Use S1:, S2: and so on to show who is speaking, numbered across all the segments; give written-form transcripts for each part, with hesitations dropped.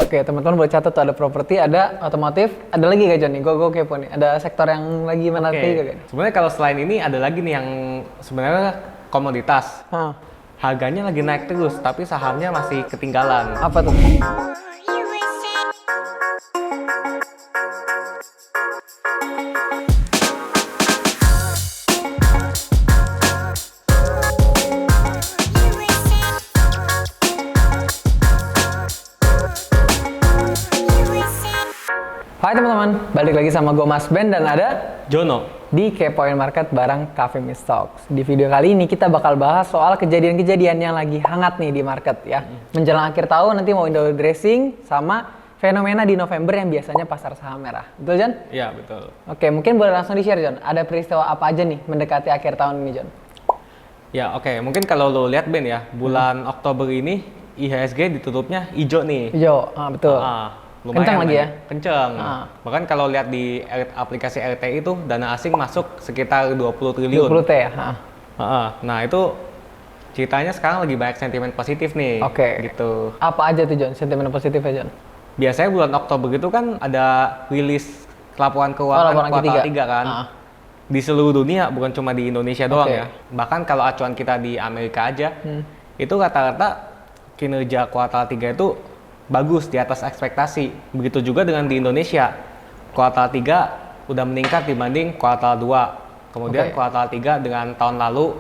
S1: Oke, teman-teman boleh catat tuh ada properti, ada otomotif, ada lagi gak John nih? Gue kepo nih. Ada sektor yang lagi menarik juga gak?
S2: Sebenarnya kalau selain ini ada lagi nih yang sebenarnya komoditas.
S1: Hah,
S2: Harganya lagi naik terus, tapi sahamnya masih ketinggalan.
S1: apa tuh? Hai teman-teman, balik lagi sama gue Mas Ben dan ada
S2: Jono.
S1: di Kepoin Market bareng Cafe Stocks. Di video kali ini kita bakal bahas soal kejadian-kejadian yang lagi hangat nih di market ya. Menjelang akhir tahun nanti mau window dressing sama fenomena di November yang biasanya pasar saham merah. Betul John?
S2: Iya, betul.
S1: Oke, mungkin boleh langsung di-share John. Ada peristiwa apa aja nih mendekati akhir tahun ini John?
S2: Ya, oke. Mungkin kalau lo lihat Ben ya, bulan Oktober ini IHSG ditutupnya hijau nih.
S1: Hijau, betul.
S2: Lumayan
S1: Kencang lagi ya?
S2: Kenceng. Bahkan kalau lihat di aplikasi RTI itu dana asing masuk sekitar 20 triliun.
S1: 20 T ya?
S2: Nah, itu ceritanya sekarang lagi banyak sentimen positif nih.
S1: Oke.
S2: Gitu.
S1: Apa aja tuh John, sentimen positifnya John?
S2: Biasanya bulan Oktober itu kan ada rilis laporan keuangan
S1: laporan
S2: kuartal
S1: ketiga.
S2: 3 kan. Di seluruh dunia, bukan cuma di Indonesia doang
S1: Oke.
S2: ya. Bahkan kalau acuan kita di Amerika aja, itu rata-rata kinerja kuartal 3 itu bagus di atas ekspektasi. Begitu juga dengan di Indonesia. Kuartal 3 udah meningkat dibanding kuartal 2. Kemudian
S1: Oke.
S2: kuartal 3 dengan tahun lalu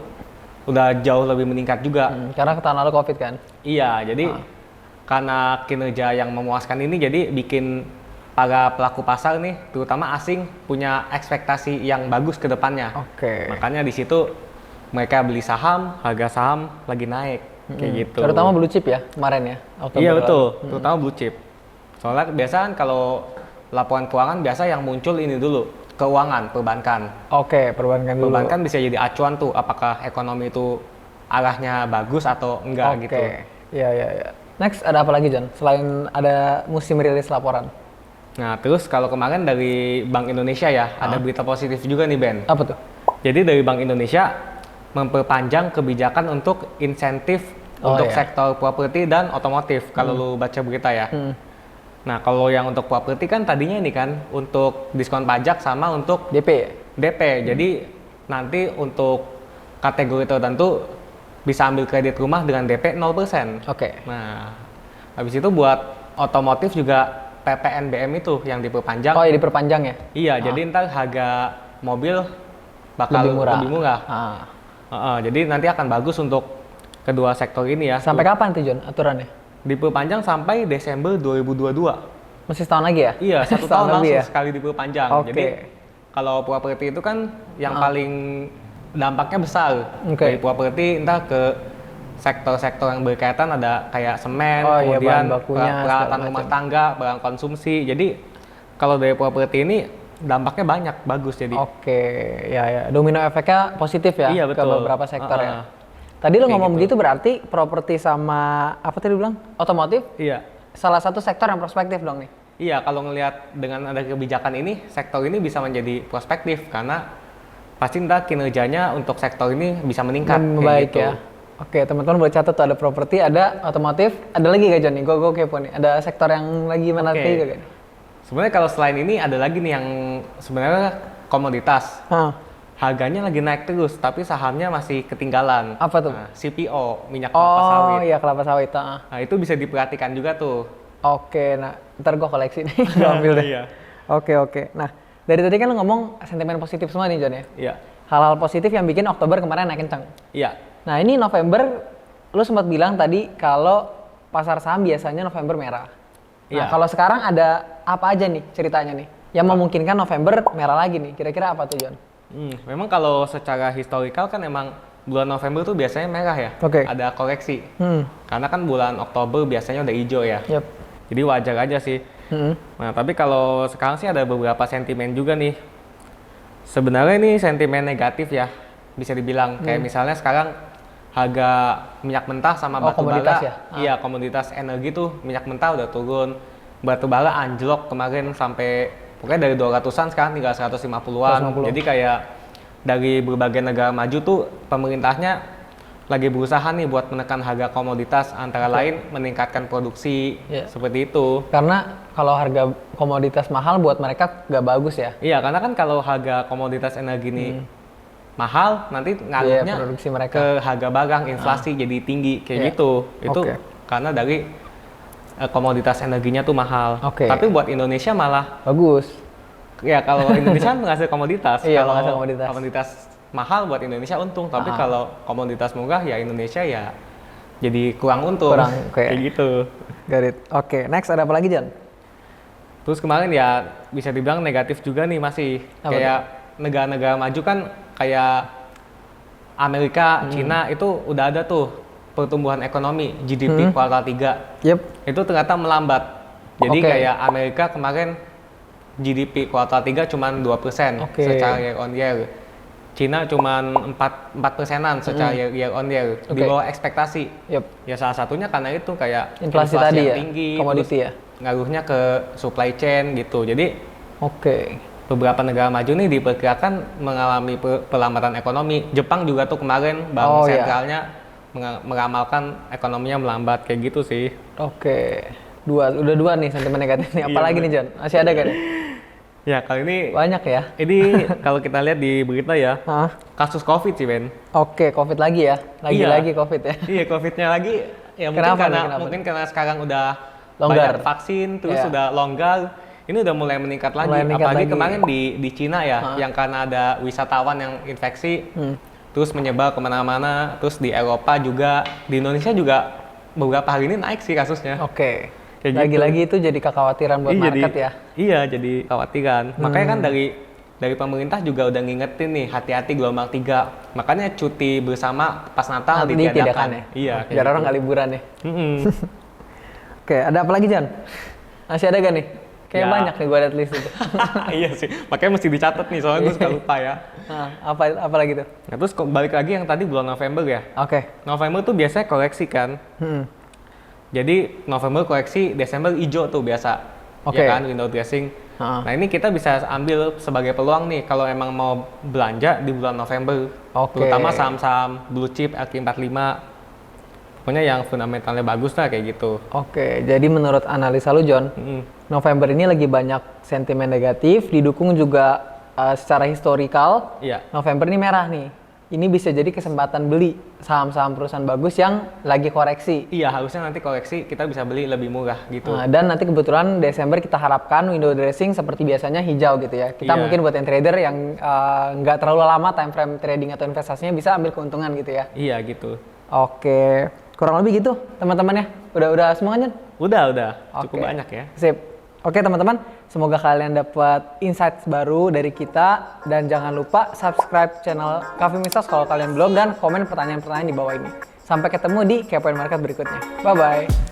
S2: udah jauh lebih meningkat juga.
S1: Karena tahun lalu COVID kan?
S2: Iya, jadi karena kinerja yang memuaskan ini jadi bikin para pelaku pasar nih, terutama asing, punya ekspektasi yang bagus ke depannya.
S1: Oke.
S2: Makanya di situ mereka beli saham, harga saham lagi naik. Kayak gitu.
S1: Terutama blue chip ya kemarin ya? Oktober
S2: Iya
S1: lalu.
S2: betul, terutama blue chip. Soalnya biasa kan kalau laporan keuangan biasa yang muncul ini dulu, keuangan, perbankan.
S1: Oke, perbankan dulu.
S2: Perbankan bisa jadi acuan tuh apakah ekonomi itu arahnya bagus atau enggak gitu.
S1: Oke, iya. Next, ada apa lagi John? Selain ada musim rilis laporan.
S2: Nah, terus kalau kemarin dari Bank Indonesia ya, ada berita positif juga nih Ben.
S1: Apa tuh?
S2: Jadi dari Bank Indonesia memperpanjang kebijakan untuk insentif untuk sektor properti dan otomotif, kalau lu baca berita ya. Nah, kalau yang untuk properti kan tadinya ini kan untuk diskon pajak sama untuk
S1: DP ya?
S2: DP. Jadi nanti untuk kategori tertentu bisa ambil kredit rumah dengan DP 0%.
S1: Oke.
S2: Nah, habis itu buat otomotif juga PPNBM itu yang diperpanjang.
S1: Oh, ya diperpanjang ya?
S2: Iya, jadi ntar harga mobil bakal lebih murah. Jadi nanti akan bagus untuk kedua sektor ini ya.
S1: Sampai kapan tuh John aturannya?
S2: Diperpanjang sampai Desember 2022.
S1: Masih setahun lagi ya?
S2: Iya, 1 tahun langsung
S1: lebih ya?
S2: sekali diperpanjang.
S1: Oke.
S2: Jadi kalau properti itu kan yang paling dampaknya besar.
S1: Oke.
S2: Dari properti entah ke sektor-sektor yang berkaitan ada kayak semen,
S1: Iya,
S2: kemudian
S1: bahan bakunya,
S2: peralatan
S1: segala
S2: rumah
S1: macam.
S2: tangga, barang konsumsi. Jadi kalau dari properti ini dampaknya banyak, bagus jadi.
S1: Oke, ya. Domino efeknya positif ya?
S2: Iya, betul.
S1: Ke beberapa sektor ya? Tadi lo
S2: Kayak
S1: ngomong
S2: gitu.
S1: begitu berarti properti sama, apa tadi bilang? Otomotif?
S2: Iya.
S1: Salah satu sektor yang prospektif dong nih?
S2: Iya, kalau ngelihat dengan ada kebijakan ini, sektor ini bisa menjadi prospektif karena pasti ntar kinerjanya untuk sektor ini bisa meningkat.
S1: Membaik
S2: kayak gitu.
S1: ya. Oke, teman-teman boleh catat tuh ada properti, ada otomotif, ada lagi gak John nih? Gue kepo nih. Ada sektor yang lagi menarik
S2: Oke.
S1: juga gak nih?
S2: Sebenarnya kalau selain ini ada lagi nih yang sebenarnya komoditas. Harganya lagi naik terus, tapi sahamnya masih ketinggalan.
S1: Apa tuh?
S2: Nah, CPO, minyak kelapa sawit.
S1: Oh iya, kelapa sawit.
S2: Nah, itu bisa diperhatikan juga tuh.
S1: Oke, nah ntar gue koleksi nih, gue ambil deh.
S2: Iya.
S1: Oke. Nah, dari tadi kan lo ngomong sentimen positif semua nih John ya?
S2: Iya.
S1: Hal-hal positif yang bikin Oktober kemarin naik kencang.
S2: Iya.
S1: Nah ini November, lo sempat bilang tadi kalau pasar saham biasanya November merah. Nah
S2: Iya.
S1: kalau sekarang ada apa aja nih ceritanya nih? Yang memungkinkan November merah lagi nih, kira-kira apa tuh John?
S2: Memang kalau secara historikal kan emang bulan November tuh biasanya merah ya.
S1: Oke.
S2: Ada koreksi. Karena kan bulan Oktober biasanya udah hijau ya.
S1: Yep.
S2: Jadi wajar aja sih. Nah, tapi kalau sekarang sih ada beberapa sentimen juga nih. Sebenarnya ini sentimen negatif ya, bisa dibilang. Kayak misalnya sekarang harga minyak mentah sama batu
S1: komoditas
S2: bara,
S1: ya?
S2: iya komoditas energi tuh minyak mentah udah turun, batu bara anjlok kemarin sampai pokoknya dari 200-an sekarang tinggal 150-an.
S1: 150.
S2: Jadi kayak dari berbagai negara maju tuh pemerintahnya lagi berusaha nih buat menekan harga komoditas, antara lain meningkatkan produksi,
S1: Iya.
S2: seperti itu.
S1: Karena kalau harga komoditas mahal buat mereka nggak bagus ya.
S2: Iya, karena kan kalau harga komoditas energi ini mahal, nanti ngaruhnya
S1: produksi mereka.
S2: ke harga barang, inflasi jadi tinggi, kayak
S1: Iya.
S2: gitu. Itu
S1: Oke.
S2: karena dari komoditas energinya tuh mahal.
S1: Oke.
S2: Tapi buat Indonesia malah,
S1: Bagus.
S2: ya kalau Indonesia kan penghasil komoditas.
S1: Iya,
S2: Kalau
S1: penghasil komoditas.
S2: komoditas mahal buat Indonesia untung, tapi kalau komoditas murah ya Indonesia ya jadi kurang untung.
S1: Kurang, oke.
S2: Kayak gitu.
S1: Got it. Oke, next ada apa lagi, Jan?
S2: Terus kemarin ya bisa dibilang negatif juga nih masih.
S1: Apa
S2: Kayak negara-negara maju kan kayak Amerika, Cina itu udah ada tuh pertumbuhan ekonomi GDP kuartal 3.
S1: Yep.
S2: Itu ternyata melambat. Jadi
S1: Oke.
S2: kayak Amerika kemarin GDP kuartal 3 cuma 2%
S1: Oke.
S2: secara year on year. Cina cuma 4%-an secara year on year, di
S1: Oke.
S2: bawah ekspektasi.
S1: Yep.
S2: Ya salah satunya karena itu kayak
S1: Inflasi tadi
S2: yang
S1: ya,
S2: tinggi,
S1: komoditi
S2: terus
S1: ya?
S2: ngaruhnya ke supply chain gitu. Jadi
S1: Oke.
S2: beberapa negara maju nih diperkirakan mengalami perlambatan ekonomi. Jepang juga tuh kemarin bank
S1: Oh, iya.
S2: sentralnya meramalkan ekonominya melambat kayak gitu sih.
S1: Oke. Udah dua nih sentimen negatif nih.
S2: Iya,
S1: Apalagi nih, Jan? Masih ada gak nih?
S2: Ya kali ini
S1: Banyak ya?
S2: ini kalau kita lihat di berita ya,
S1: Hah?
S2: kasus COVID sih Ben.
S1: Oke, COVID lagi ya? Lagi-lagi COVID ya?
S2: Iya, COVID-nya lagi. Ya
S1: Kenapa
S2: mungkin karena sekarang udah
S1: Longgar.
S2: banyak vaksin, terus
S1: Iya.
S2: sudah longgar. Ini udah mulai meningkat lagi.
S1: Mulai meningkat
S2: Apalagi
S1: lagi.
S2: kemarin di Cina ya, yang karena ada wisatawan yang infeksi, terus menyebar kemana-mana. Terus di Eropa juga, di Indonesia juga beberapa hari ini naik sih kasusnya.
S1: Oke.
S2: Kayak
S1: Lagi-lagi itu jadi kekhawatiran buat market ya?
S2: Iya, jadi khawatiran. Makanya kan dari pemerintah juga udah ngingetin nih, hati-hati gelombang 3. Makanya cuti bersama pas Natal ditiadakan.
S1: ya?
S2: Iya.
S1: Oke, biar orang nggak liburan ya?
S2: Mm-mm.
S1: Oke, ada apa lagi, Jan? Masih ada gak nih? Kayaknya
S2: Ya.
S1: banyak nih gue liat list itu.
S2: Iya sih, makanya mesti dicatat nih, soalnya gue suka lupa ya.
S1: Nah, apa lagi tuh?
S2: Nah, terus balik lagi yang tadi bulan November ya.
S1: Oke.
S2: November tuh biasanya koreksi kan. Jadi November koreksi, Desember hijau tuh biasa.
S1: Oke.
S2: Ya kan, window dressing.
S1: Ha.
S2: Nah ini kita bisa ambil sebagai peluang nih kalau emang mau belanja di bulan November.
S1: Oke.
S2: Terutama saham-saham blue chip, LQ45. Pokoknya yang fundamentalnya bagus lah kayak gitu.
S1: Oke, jadi menurut analisa lu, John, November ini lagi banyak sentimen negatif, didukung juga secara historikal.
S2: Iya.
S1: November ini merah nih. Ini bisa jadi kesempatan beli saham-saham perusahaan bagus yang lagi koreksi.
S2: Iya, harusnya nanti koreksi kita bisa beli lebih murah gitu.
S1: Nah, dan nanti kebetulan Desember kita harapkan window dressing seperti biasanya hijau gitu ya. Kita
S2: Iya.
S1: mungkin buat yang trader yang nggak terlalu lama time frame trading atau investasinya bisa ambil keuntungan gitu ya.
S2: Iya gitu.
S1: Oke, kurang lebih gitu teman-teman ya. Udah semuanya?
S2: Udah. Cukup
S1: Oke.
S2: banyak ya.
S1: Sip. Oke teman-teman, semoga kalian dapat insights baru dari kita dan jangan lupa subscribe channel Cafe Mistos kalau kalian belum dan komen pertanyaan-pertanyaan di bawah ini. Sampai ketemu di Kepoin Market berikutnya. Bye bye.